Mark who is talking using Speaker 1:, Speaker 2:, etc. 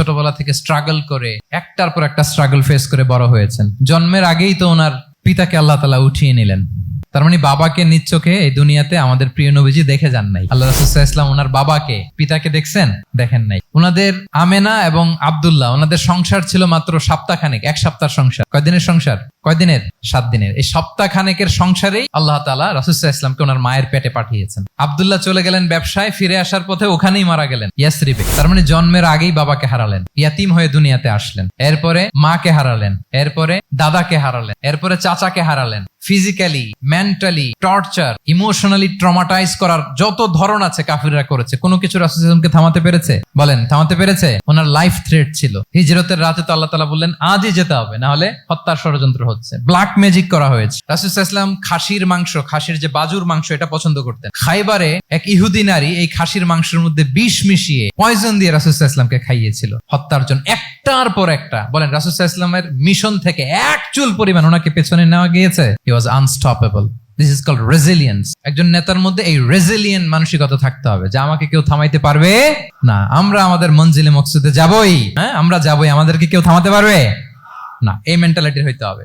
Speaker 1: ছোটবেলা থেকে স্ট্রাগল করে একটার পর একটা স্ট্রাগল ফেস করে বড় হয়েছেন। জন্মের আগেই তো ওনার পিতাকে আল্লাহ তাআলা উঠিয়ে নিলেন। তার মানে বাবাকে নিজ চোখে এই দুনিয়াতে আমাদের প্রিয় নবীজি দেখে যান নাই। আল্লাহ রাসূল সাল্লাল্লাহু আলাইহি ওয়াসাল্লাম ওনার বাবাকে, পিতাকে দেখছেন? দেখেন নাই। ওনাদের আমেনা এবং আব্দুল্লাহ, ওনাদের সংসার ছিল মাত্র সপ্তাহখানেক, এক সপ্তাহের সংসার। কয়দিনের সংসার? কয়দিনের? 7 দিনের। এই সপ্তাহখানেকের সংসারেই আল্লাহ তাআলা রাসূল সাল্লাল্লাহু আলাইহি ওয়াসাল্লামকে ওনার মায়ের পেটে পাঠিয়েছেন। আব্দুল্লাহ চলে গেলেন ব্যবসায়, ফিরে আসার পথে ওখানেই মারা গেলেন, ইয়াসরিবে। তার মানে জন্মের আগেই বাবাকে হারালেন, ইয়াতিম হয়ে দুনিয়াতে আসলেন। এরপরে মাকে হারালেন, এরপরে দাদাকে হারালেন, এরপরে চাচাকে হারালেন। Physically, mentally torture, emotionally traumatise করার যত ধরন আছে কাফিররা করেছে। কোনো কিছু রাসূল সাল্লাল্লাহু আলাইহি ওয়াসাল্লামকে থামাতে পেরেছে? বলেন, থামাতে পেরেছে? ওনার লাইফ থ্রেট ছিল। হিজরতের রাতে তো আল্লাহ তাআলা বললেন আজই যেতে হবে, না হলে হত্যার ষড়যন্ত্র হচ্ছে, ব্ল্যাক ম্যাজিক করা হয়েছে। রাসূল সাল্লাল্লাহু আলাইহি ওয়াসাল্লাম খাসির মাংস, খাসির যে বাজুর মাংস, এটা পছন্দ করতেন। খাইবারে এক ইহুদি নারী এই খাসির মাংসের মধ্যে বিষ মিশিয়ে পয়জন দিয়ে রাসূল সাল্লাল্লাহু আলাইহি ওয়াসাল্লামকে খাইয়েছিল হত্যার জন্য, একটার পর একটা। বলেন, রাসূল সাল্লাল্লাহু আলাইহি ওয়াসাল্লামের মিশন থেকে এক চুল পরিমাণ ওনাকে পেছনে নেওয়া গিয়েছে। He was unstoppable. This is called resilience. একজন নেতার মধ্যে এই রেজিলিয়েন্ট মানসিকতা থাকতে হবে যে আমাকে কেউ থামাইতে পারবে না, আমরা আমাদের মঞ্জিলে মকসুদে যাবই, হ্যাঁ আমরা যাবই, আমাদেরকে কেউ থামাতে পারবে না, এই মেন্টালিটি হইতে হবে।